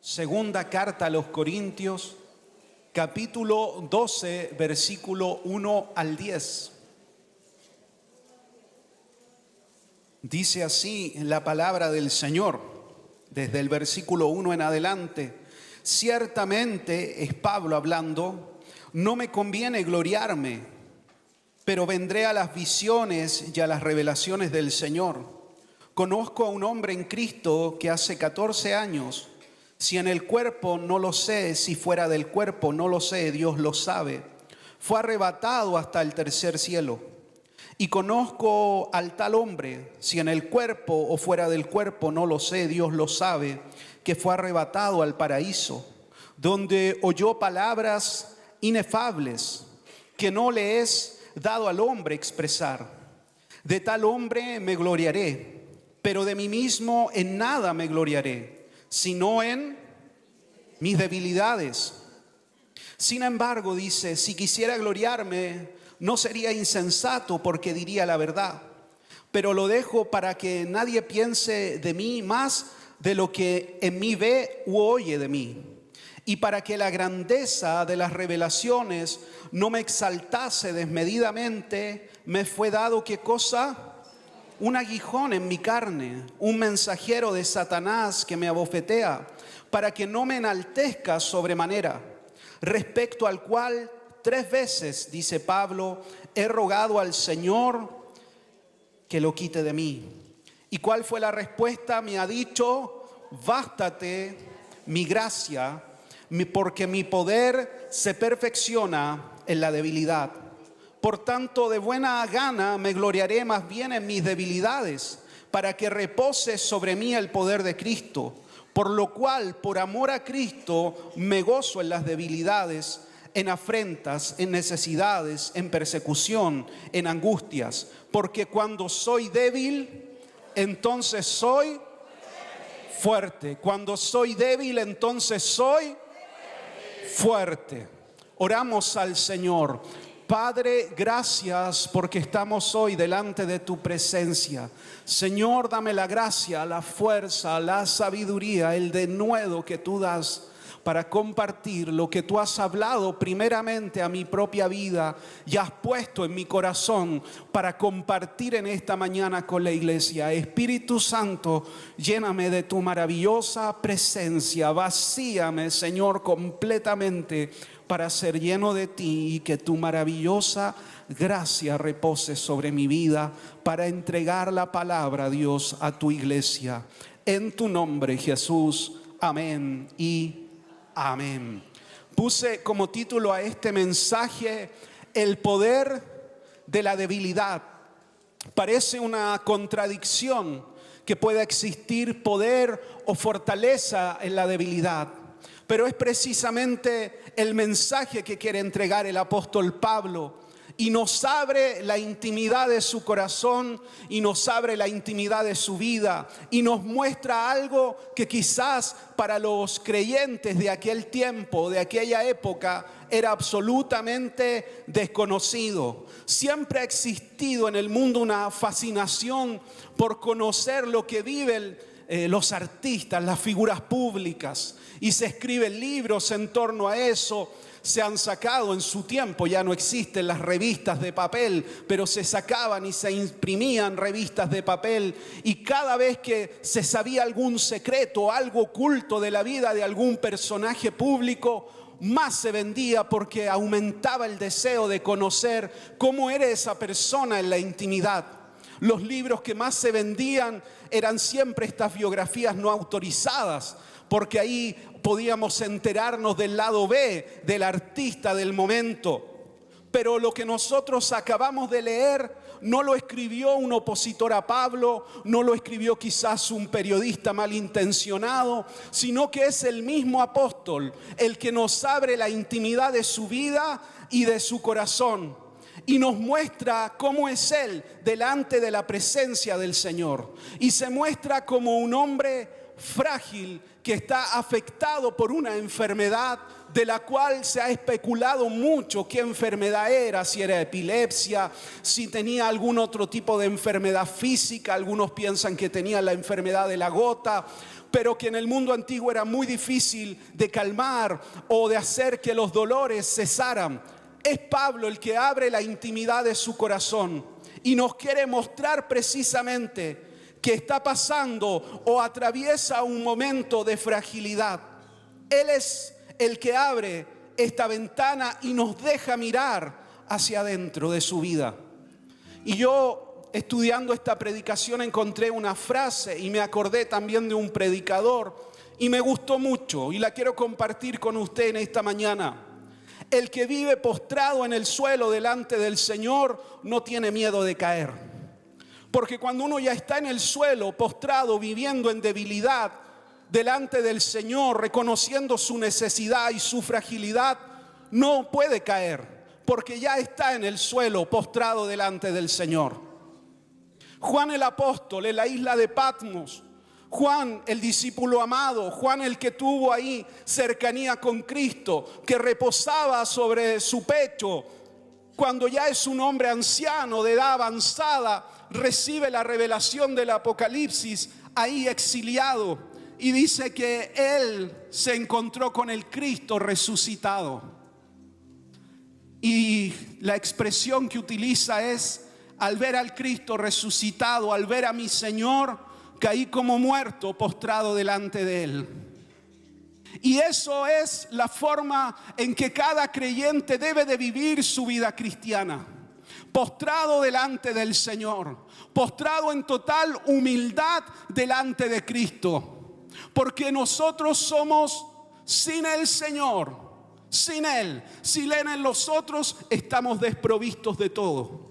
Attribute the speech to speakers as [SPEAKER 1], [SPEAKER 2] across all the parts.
[SPEAKER 1] Segunda carta a los Corintios, capítulo 12, versículo 1 al 10. Dice así la palabra del Señor, desde el versículo 1 en adelante. Ciertamente, es Pablo hablando, no me conviene gloriarme, pero vendré a las visiones y a las revelaciones del Señor. Conozco a un hombre en Cristo que hace 14 años, si en el cuerpo no lo sé, si fuera del cuerpo no lo sé, Dios lo sabe, fue arrebatado hasta el tercer cielo. Y conozco al tal hombre, si en el cuerpo o fuera del cuerpo no lo sé, Dios lo sabe, que fue arrebatado al paraíso, donde oyó palabras inefables que no le es dado al hombre expresar. De tal hombre me gloriaré, pero de mí mismo en nada me gloriaré, sino en mis debilidades. Sin embargo, dice, si quisiera gloriarme, no sería insensato porque diría la verdad, pero lo dejo para que nadie piense de mí más de lo que en mí ve u oye de mí, y para que la grandeza de las revelaciones no me exaltase desmedidamente, me fue dado, ¿qué cosa? Un aguijón en mi carne, un mensajero de Satanás que me abofetea, para que no me enaltezca sobremanera, respecto al cual 3 veces, dice Pablo, he rogado al Señor que lo quite de mí. ¿Y cuál fue la respuesta? Me ha dicho, bástate mi gracia, porque mi poder se perfecciona en la debilidad. Por tanto, de buena gana me gloriaré más bien en mis debilidades, para que repose sobre mí el poder de Cristo. Por lo cual, por amor a Cristo, me gozo en las debilidades, en afrentas, en necesidades, en persecución, en angustias. Porque cuando soy débil, entonces soy fuerte. Cuando soy débil, entonces soy fuerte. Oramos al Señor. Padre, gracias porque estamos hoy delante de tu presencia. Señor, dame la gracia, la fuerza, la sabiduría, el denuedo que tú das para compartir lo que tú has hablado primeramente a mi propia vida y has puesto en mi corazón para compartir en esta mañana con la iglesia. Espíritu Santo, lléname de tu maravillosa presencia, vacíame, Señor, completamente para ser lleno de ti y que tu maravillosa gracia repose sobre mi vida para entregar la palabra, Dios, a tu iglesia. En tu nombre, Jesús. Amén y amén. Puse como título a este mensaje, el poder de la debilidad. Parece una contradicción que pueda existir poder o fortaleza en la debilidad. Pero es precisamente el mensaje que quiere entregar el apóstol Pablo. Y nos abre la intimidad de su corazón y nos abre la intimidad de su vida. Y nos muestra algo que quizás para los creyentes de aquel tiempo, de aquella época, era absolutamente desconocido. Siempre ha existido en el mundo una fascinación por conocer lo que viven los artistas, las figuras públicas. Y se escriben libros en torno a eso. Se han sacado en su tiempo, ya no existen las revistas de papel, pero se sacaban y se imprimían revistas de papel. Y cada vez que se sabía algún secreto, algo oculto de la vida de algún personaje público, más se vendía porque aumentaba el deseo de conocer cómo era esa persona en la intimidad. Los libros que más se vendían eran siempre estas biografías no autorizadas, porque ahí podíamos enterarnos del lado B del artista del momento. Pero lo que nosotros acabamos de leer no lo escribió un opositor a Pablo, no lo escribió quizás un periodista malintencionado, sino que es el mismo apóstol el que nos abre la intimidad de su vida y de su corazón. Y nos muestra cómo es él delante de la presencia del Señor. Y se muestra como un hombre frágil que está afectado por una enfermedad de la cual se ha especulado mucho qué enfermedad era, si era epilepsia, si tenía algún otro tipo de enfermedad física. Algunos piensan que tenía la enfermedad de la gota, pero que en el mundo antiguo era muy difícil de calmar o de hacer que los dolores cesaran. Es Pablo el que abre la intimidad de su corazón y nos quiere mostrar precisamente que está pasando o atraviesa un momento de fragilidad. Él es el que abre esta ventana y nos deja mirar hacia adentro de su vida. Y yo, estudiando esta predicación, encontré una frase y me acordé también de un predicador y me gustó mucho y la quiero compartir con usted en esta mañana. El que vive postrado en el suelo delante del Señor no tiene miedo de caer. Porque cuando uno ya está en el suelo, postrado, viviendo en debilidad, delante del Señor, reconociendo su necesidad y su fragilidad, no puede caer, porque ya está en el suelo, postrado delante del Señor. Juan el apóstol en la isla de Patmos, Juan el discípulo amado, Juan el que tuvo ahí cercanía con Cristo, que reposaba sobre su pecho, cuando ya es un hombre anciano de edad avanzada, recibe la revelación del Apocalipsis ahí exiliado y dice que él se encontró con el Cristo resucitado. Y la expresión que utiliza es: al ver al Cristo resucitado, al ver a mi Señor, caí como muerto postrado delante de él. Y eso es la forma en que cada creyente debe de vivir su vida cristiana. Postrado delante del Señor, postrado en total humildad delante de Cristo. Porque nosotros somos sin el Señor, sin Él. Sin Él en nosotros estamos desprovistos de todo.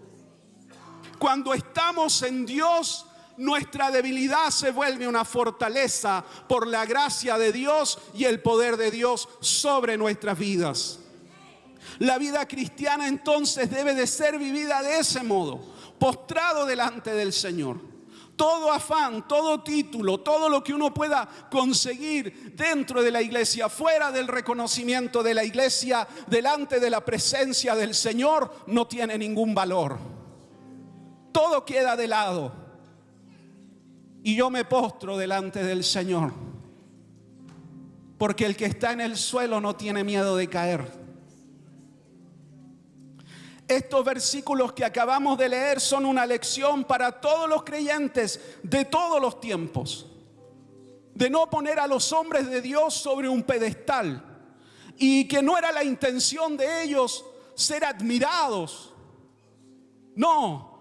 [SPEAKER 1] Cuando estamos en Dios, nuestra debilidad se vuelve una fortaleza por la gracia de Dios y el poder de Dios sobre nuestras vidas. La vida cristiana entonces debe de ser vivida de ese modo, postrado delante del Señor. Todo afán, todo título, todo lo que uno pueda conseguir dentro de la iglesia, fuera del reconocimiento de la iglesia, delante de la presencia del Señor, no tiene ningún valor. Todo queda de lado. Y yo me postro delante del Señor, porque el que está en el suelo no tiene miedo de caer. Estos versículos que acabamos de leer son una lección para todos los creyentes de todos los tiempos, de no poner a los hombres de Dios sobre un pedestal, y que no era la intención de ellos ser admirados. No,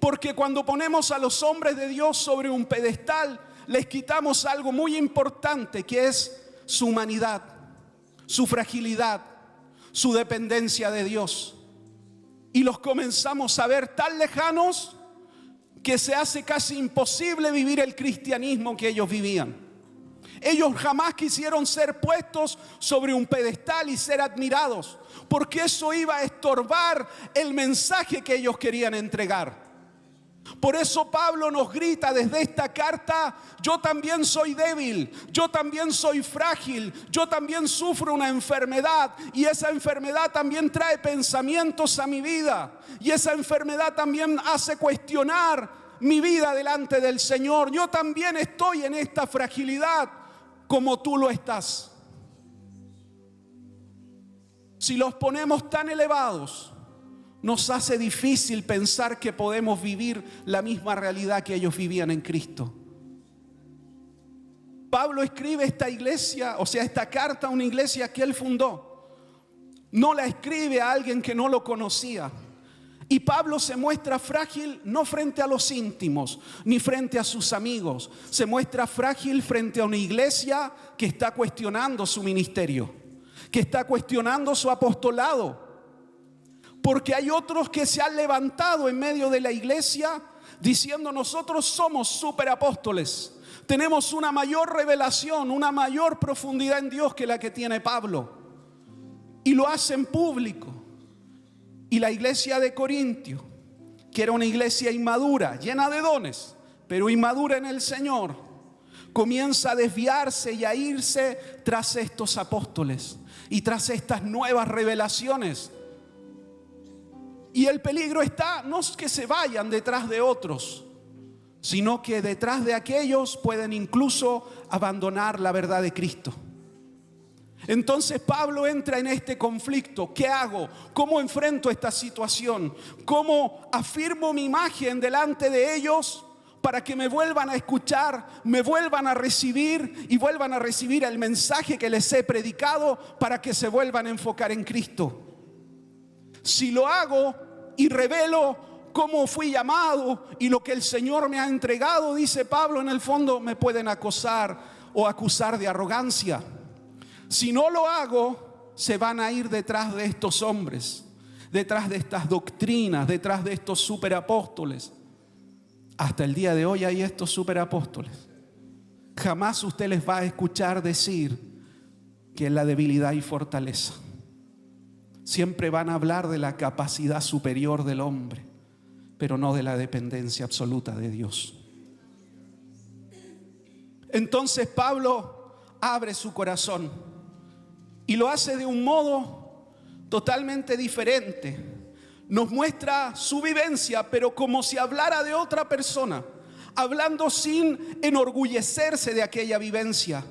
[SPEAKER 1] porque cuando ponemos a los hombres de Dios sobre un pedestal, les quitamos algo muy importante, que es su humanidad, su fragilidad, su dependencia de Dios. Y los comenzamos a ver tan lejanos que se hace casi imposible vivir el cristianismo que ellos vivían. Ellos jamás quisieron ser puestos sobre un pedestal y ser admirados, porque eso iba a estorbar el mensaje que ellos querían entregar. Por eso Pablo nos grita desde esta carta: yo también soy débil, yo también soy frágil, yo también sufro una enfermedad, y esa enfermedad también trae pensamientos a mi vida, y esa enfermedad también hace cuestionar mi vida delante del Señor. Yo también estoy en esta fragilidad como tú lo estás. Si los ponemos tan elevados, nos hace difícil pensar que podemos vivir la misma realidad que ellos vivían en Cristo. Pablo escribe esta iglesia, o sea, esta carta a una iglesia que él fundó. No la escribe a alguien que no lo conocía. Y Pablo se muestra frágil no frente a los íntimos, ni frente a sus amigos. Se muestra frágil frente a una iglesia que está cuestionando su ministerio, que está cuestionando su apostolado. Porque hay otros que se han levantado en medio de la iglesia diciendo: nosotros somos superapóstoles, tenemos una mayor revelación, una mayor profundidad en Dios que la que tiene Pablo. Y lo hacen público. Y la iglesia de Corintio, que era una iglesia inmadura, llena de dones, pero inmadura en el Señor, comienza a desviarse y a irse tras estos apóstoles y tras estas nuevas revelaciones. Y el peligro está, no es que se vayan detrás de otros, sino que detrás de aquellos pueden incluso abandonar la verdad de Cristo. Entonces Pablo entra en este conflicto. ¿Qué hago? ¿Cómo enfrento esta situación? ¿Cómo afirmo mi imagen delante de ellos para que me vuelvan a escuchar, me vuelvan a recibir y vuelvan a recibir el mensaje que les he predicado, para que se vuelvan a enfocar en Cristo? Si lo hago y revelo cómo fui llamado y lo que el Señor me ha entregado, dice Pablo, en el fondo me pueden acosar o acusar de arrogancia. Si no lo hago, se van a ir detrás de estos hombres, detrás de estas doctrinas, detrás de estos superapóstoles. Hasta el día de hoy hay estos superapóstoles. Jamás usted les va a escuchar decir que es la debilidad y fortaleza. Siempre van a hablar de la capacidad superior del hombre, pero no de la dependencia absoluta de Dios. Entonces Pablo abre su corazón y lo hace de un modo totalmente diferente. Nos muestra su vivencia, pero como si hablara de otra persona, hablando sin enorgullecerse de aquella vivencia,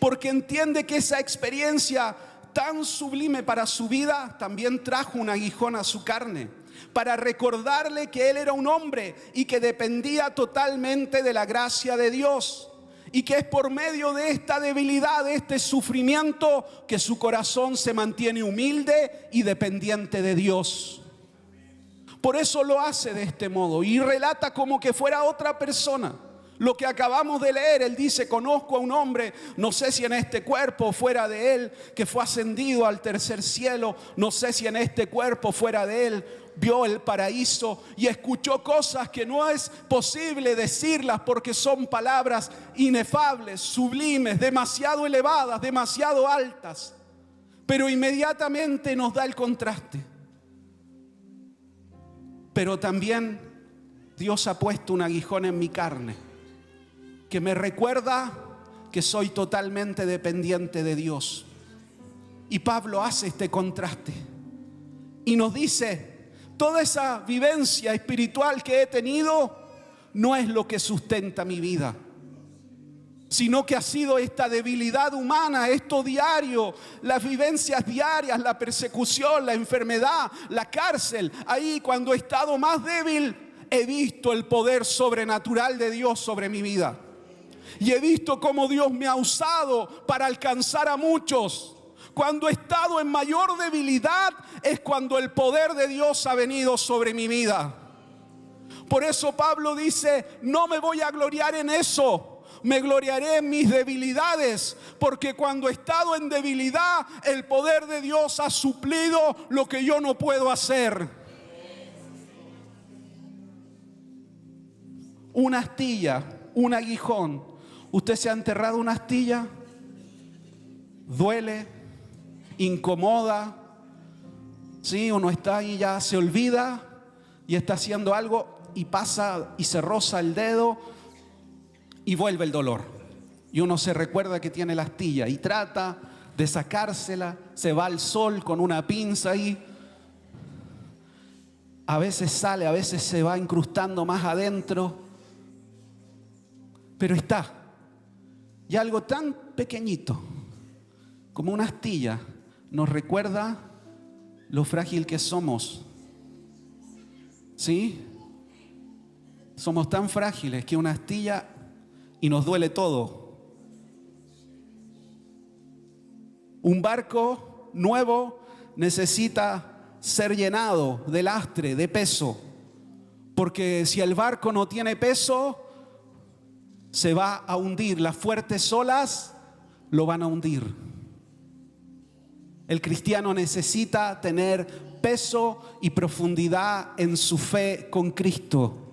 [SPEAKER 1] porque entiende que esa experiencia tan sublime para su vida también trajo un aguijón a su carne, para recordarle que él era un hombre y que dependía totalmente de la gracia de Dios, y que es por medio de esta debilidad, de este sufrimiento, que su corazón se mantiene humilde y dependiente de Dios. Por eso lo hace de este modo y relata como que fuera otra persona. Lo que acabamos de leer, él dice: conozco a un hombre, no sé si en este cuerpo o fuera de él, que fue ascendido al tercer cielo. No sé si en este cuerpo o fuera de él vio el paraíso y escuchó cosas que no es posible decirlas, porque son palabras inefables, sublimes, demasiado elevadas, demasiado altas. Pero inmediatamente nos da el contraste. Pero también Dios ha puesto un aguijón en mi carne que me recuerda que soy totalmente dependiente de Dios. Y Pablo hace este contraste y nos dice: toda esa vivencia espiritual que he tenido no es lo que sustenta mi vida, sino que ha sido esta debilidad humana, esto diario, las vivencias diarias, la persecución, la enfermedad, la cárcel. Ahí, cuando he estado más débil, he visto el poder sobrenatural de Dios sobre mi vida. Y he visto cómo Dios me ha usado para alcanzar a muchos. Cuando he estado en mayor debilidad es cuando el poder de Dios ha venido sobre mi vida. Por eso Pablo dice: no me voy a gloriar en eso, me gloriaré en mis debilidades, porque cuando he estado en debilidad, el poder de Dios ha suplido lo que yo no puedo hacer. Una astilla, un aguijón. ¿Usted se ha enterrado una astilla? Duele, incomoda. Sí, uno está ahí, ya se olvida y está haciendo algo y pasa y se roza el dedo y vuelve el dolor. Y uno se recuerda que tiene la astilla y trata de sacársela. Se va al sol con una pinza ahí. A veces sale, a veces se va incrustando más adentro. Pero está. Y algo tan pequeñito como una astilla nos recuerda lo frágil que somos. ¿Sí? Somos tan frágiles que una astilla y nos duele todo. Un barco nuevo necesita ser llenado de lastre, de peso, porque si el barco no tiene peso, se va a hundir. Las fuertes olas lo van a hundir. El cristiano necesita tener peso y profundidad en su fe con Cristo,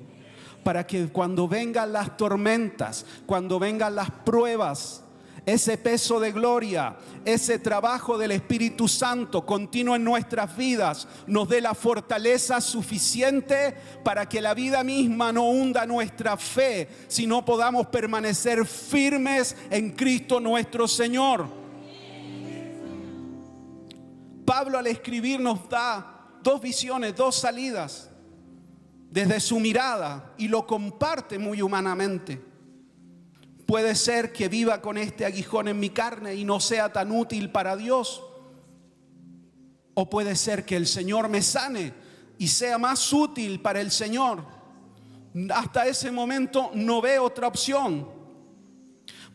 [SPEAKER 1] para que cuando vengan las tormentas, cuando vengan las pruebas, ese peso de gloria, ese trabajo del Espíritu Santo continuo en nuestras vidas nos dé la fortaleza suficiente para que la vida misma no hunda nuestra fe, sino podamos permanecer firmes en Cristo nuestro Señor. Pablo al escribir nos da dos visiones, dos salidas desde su mirada y lo comparte muy humanamente. Puede ser que viva con este aguijón en mi carne y no sea tan útil para Dios. O puede ser que el Señor me sane y sea más útil para el Señor. Hasta ese momento no veo otra opción.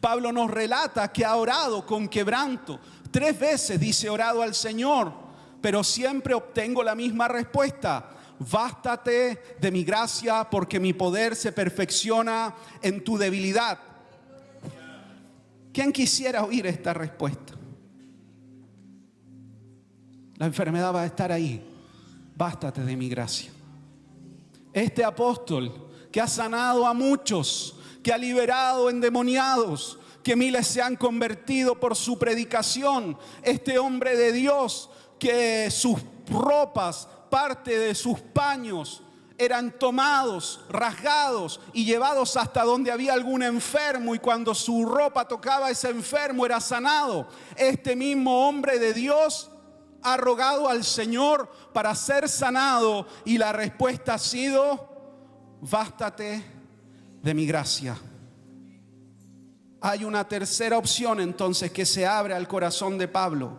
[SPEAKER 1] Pablo nos relata que ha orado con quebranto. 3 veces dice orado al Señor, pero siempre obtengo la misma respuesta: bástate de mi gracia, porque mi poder se perfecciona en tu debilidad. ¿Quién quisiera oír esta respuesta? La enfermedad va a estar ahí. Bástate de mi gracia. Este apóstol que ha sanado a muchos, que ha liberado endemoniados, que miles se han convertido por su predicación. Este hombre de Dios que sus ropas, parte de sus paños, eran tomados, rasgados y llevados hasta donde había algún enfermo, y cuando su ropa tocaba a ese enfermo era sanado. Este mismo hombre de Dios ha rogado al Señor para ser sanado y la respuesta ha sido: bástate de mi gracia. Hay una tercera opción entonces que se abre al corazón de Pablo: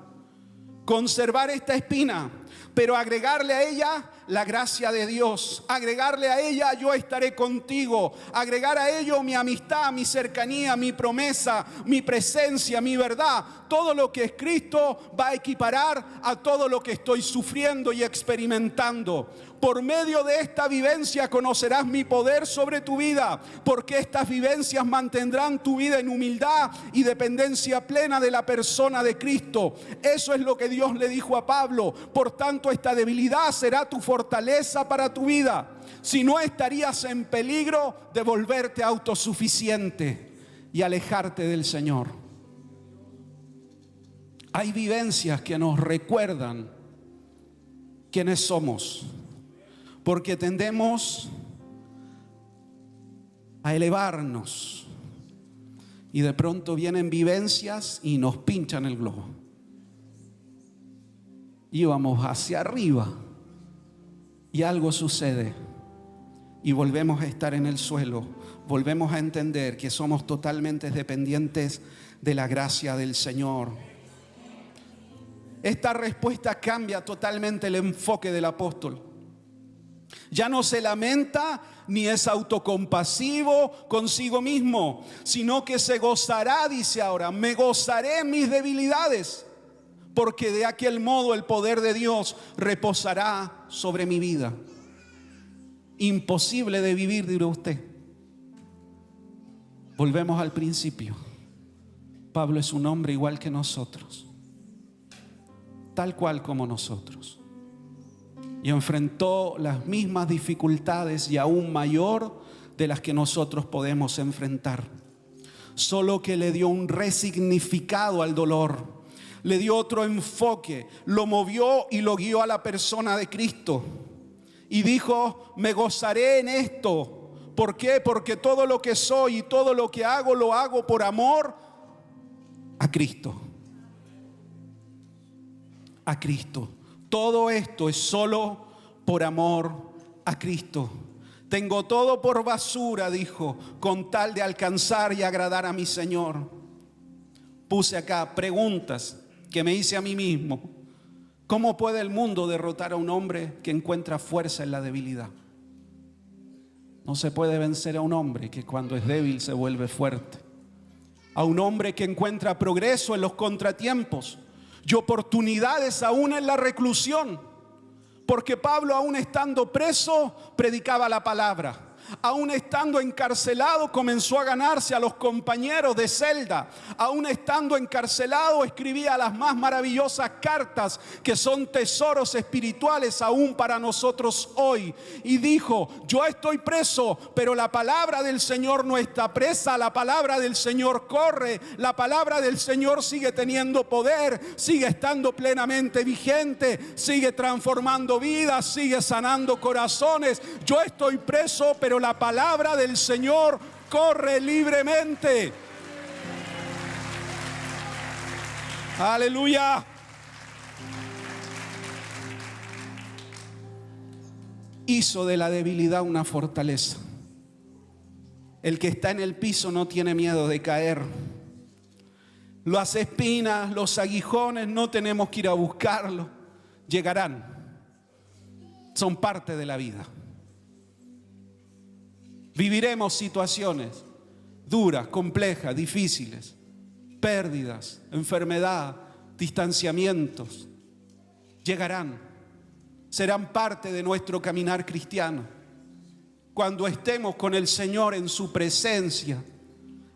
[SPEAKER 1] conservar esta espina, pero agregarle a ella la gracia de Dios, agregarle a ella yo estaré contigo, agregar a ello mi amistad, mi cercanía, mi promesa, mi presencia, mi verdad. Todo lo que es Cristo va a equiparar a todo lo que estoy sufriendo y experimentando. Por medio de esta vivencia conocerás mi poder sobre tu vida, porque estas vivencias mantendrán tu vida en humildad y dependencia plena de la persona de Cristo. Eso es lo que Dios le dijo a Pablo. Por tanto, esta debilidad será tu fortaleza para tu vida. Si no, estarías en peligro de volverte autosuficiente y alejarte del Señor. Hay vivencias que nos recuerdan quiénes somos, porque tendemos a elevarnos y de pronto vienen vivencias y nos pinchan el globo. Íbamos hacia arriba y algo sucede y volvemos a estar en el suelo. Volvemos a entender que somos totalmente dependientes de la gracia del Señor. Esta respuesta cambia totalmente el enfoque del apóstol. Ya no se lamenta ni es autocompasivo consigo mismo, sino que se gozará, dice ahora: me gozaré en mis debilidades, porque de aquel modo el poder de Dios reposará sobre mi vida. Imposible de vivir, dirá usted. Volvemos al principio. Pablo es un hombre igual que nosotros, tal cual como nosotros, y enfrentó las mismas dificultades y aún mayor de las que nosotros podemos enfrentar, solo que le dio un resignificado al dolor, le dio otro enfoque, lo movió y lo guió a la persona de Cristo y dijo: me gozaré en esto. ¿Por qué? Porque todo lo que soy y todo lo que hago lo hago por amor a Cristo. A Cristo. Todo esto es solo por amor a Cristo. Tengo todo por basura, dijo, con tal de alcanzar y agradar a mi Señor. Puse acá preguntas que me hice a mí mismo. ¿Cómo puede el mundo derrotar a un hombre que encuentra fuerza en la debilidad? No se puede vencer a un hombre que cuando es débil se vuelve fuerte. A un hombre que encuentra progreso en los contratiempos y oportunidades aún en la reclusión. Porque Pablo, aún estando preso, predicaba la palabra. Aún estando encarcelado, comenzó a ganarse a los compañeros de celda. Aún estando encarcelado, escribía las más maravillosas cartas que son tesoros espirituales aún para nosotros hoy. Y dijo: yo estoy preso, pero la palabra del Señor no está presa. La palabra del Señor corre. La palabra del Señor sigue teniendo poder, sigue estando plenamente vigente, sigue transformando vidas, sigue sanando corazones. Yo estoy preso, pero la palabra del Señor corre libremente. Aleluya. Hizo de la debilidad una fortaleza. El que está en el piso no tiene miedo de caer. Las espinas, los aguijones, no tenemos que ir a buscarlos. Llegarán. Son parte de la vida. Viviremos situaciones duras, complejas, difíciles, pérdidas, enfermedad, distanciamientos. Llegarán, serán parte de nuestro caminar cristiano. Cuando estemos con el Señor en su presencia,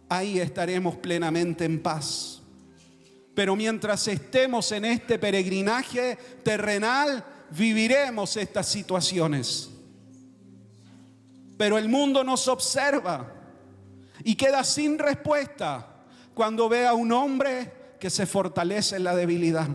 [SPEAKER 1] ahí estaremos plenamente en paz. Pero mientras estemos en este peregrinaje terrenal, viviremos estas situaciones. Pero el mundo nos observa y queda sin respuesta cuando ve a un hombre que se fortalece en la debilidad,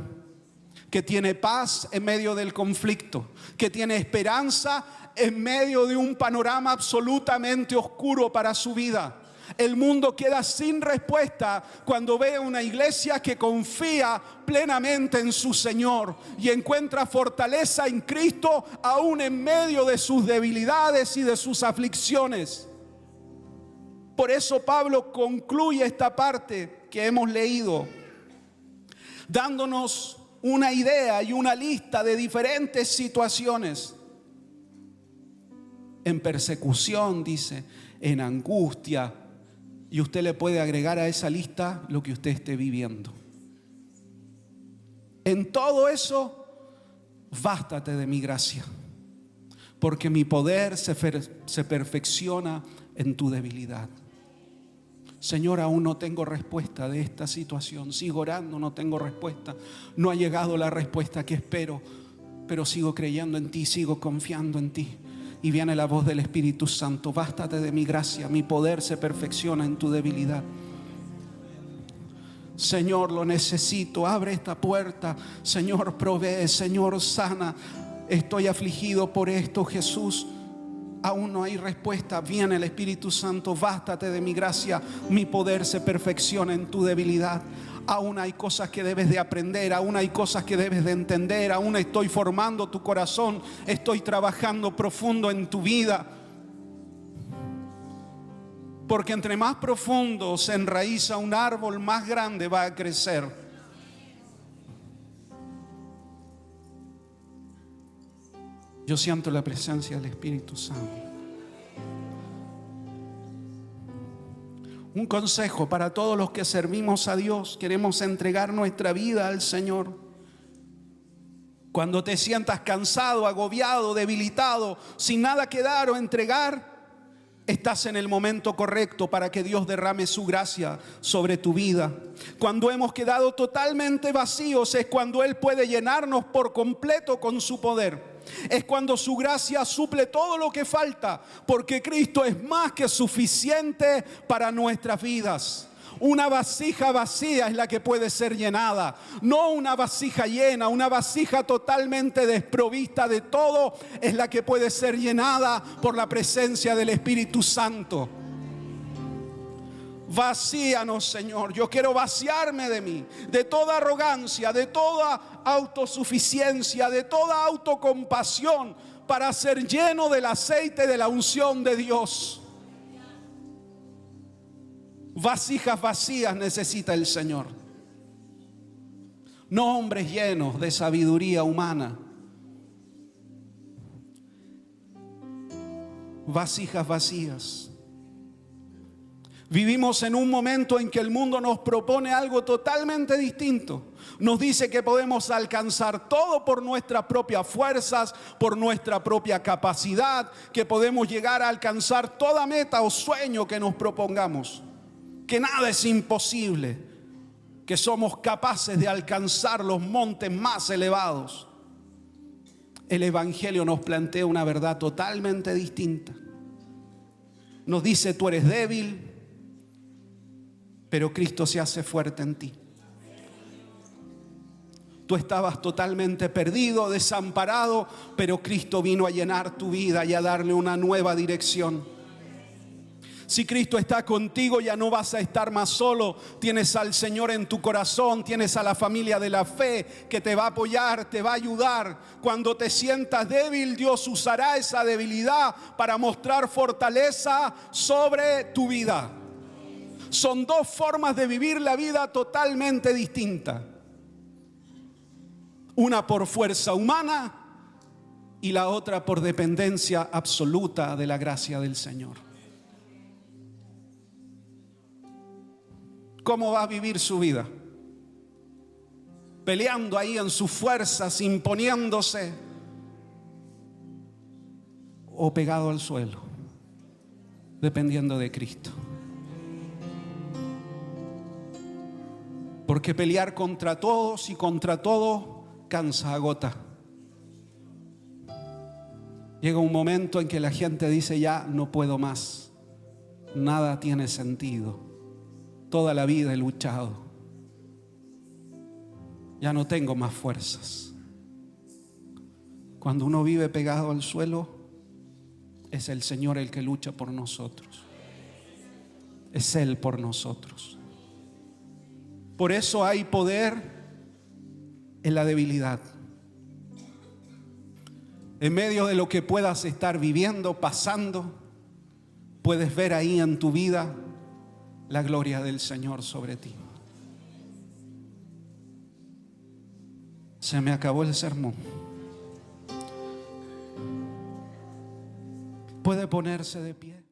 [SPEAKER 1] que tiene paz en medio del conflicto, que tiene esperanza en medio de un panorama absolutamente oscuro para su vida. El mundo queda sin respuesta cuando ve a una iglesia que confía plenamente en su Señor y encuentra fortaleza en Cristo aún en medio de sus debilidades y de sus aflicciones. Por eso Pablo concluye esta parte que hemos leído, dándonos una idea y una lista de diferentes situaciones. En persecución, dice, en angustia. Y usted le puede agregar a esa lista lo que usted esté viviendo. En todo eso, bástate de mi gracia, porque mi poder se perfecciona en tu debilidad. Señor, aún no tengo respuesta de esta situación. Sigo orando, no tengo respuesta. No ha llegado la respuesta que espero, pero sigo creyendo en ti, sigo confiando en ti. Y viene la voz del Espíritu Santo: bástate de mi gracia, mi poder se perfecciona en tu debilidad. Señor, lo necesito, abre esta puerta. Señor, provee, Señor, sana. Estoy afligido por esto, Jesús. Aún no hay respuesta. Viene el Espíritu Santo: bástate de mi gracia, mi poder se perfecciona en tu debilidad. Aún hay cosas que debes de aprender, aún hay cosas que debes de entender, aún estoy formando tu corazón, estoy trabajando profundo en tu vida. Porque entre más profundo se enraiza un árbol, más grande va a crecer. Yo siento la presencia del Espíritu Santo. Un consejo para todos los que servimos a Dios, queremos entregar nuestra vida al Señor. Cuando te sientas cansado, agobiado, debilitado, sin nada que dar o entregar, estás en el momento correcto para que Dios derrame su gracia sobre tu vida. Cuando hemos quedado totalmente vacíos, es cuando Él puede llenarnos por completo con su poder. Es cuando su gracia suple todo lo que falta, porque Cristo es más que suficiente para nuestras vidas. Una vasija vacía es la que puede ser llenada, no una vasija llena. Una vasija totalmente desprovista de todo es la que puede ser llenada por la presencia del Espíritu Santo. Vacíanos, Señor. Yo quiero vaciarme de mí, de toda arrogancia, de toda autosuficiencia, de toda autocompasión, para ser lleno del aceite de la unción de Dios. Vasijas vacías necesita el Señor, no hombres llenos de sabiduría humana. Vasijas vacías. Vivimos en un momento en que el mundo nos propone algo totalmente distinto. Nos dice que podemos alcanzar todo por nuestras propias fuerzas, por nuestra propia capacidad, que podemos llegar a alcanzar toda meta o sueño que nos propongamos, que nada es imposible, que somos capaces de alcanzar los montes más elevados. El Evangelio nos plantea una verdad totalmente distinta. Nos dice: tú eres débil, pero Cristo se hace fuerte en ti. Tú estabas totalmente perdido, desamparado, pero Cristo vino a llenar tu vida y a darle una nueva dirección. Si Cristo está contigo, ya no vas a estar más solo. Tienes al Señor en tu corazón, tienes a la familia de la fe que te va a apoyar, te va a ayudar. Cuando te sientas débil, Dios usará esa debilidad para mostrar fortaleza sobre tu vida. Son dos formas de vivir la vida totalmente distintas. Una por fuerza humana y la otra por dependencia absoluta de la gracia del Señor. ¿Cómo va a vivir su vida? Peleando ahí en sus fuerzas, imponiéndose, o pegado al suelo, dependiendo de Cristo. Porque pelear contra todos y contra todo cansa, agota. Llega un momento en que la gente dice: ya no puedo más, nada tiene sentido, toda la vida he luchado, ya no tengo más fuerzas. Cuando uno vive pegado al suelo, es el Señor el que lucha por nosotros, es Él por nosotros. Por eso hay poder en la debilidad. En medio de lo que puedas estar viviendo, pasando, puedes ver ahí en tu vida la gloria del Señor sobre ti. Se me acabó el sermón. Puede ponerse de pie.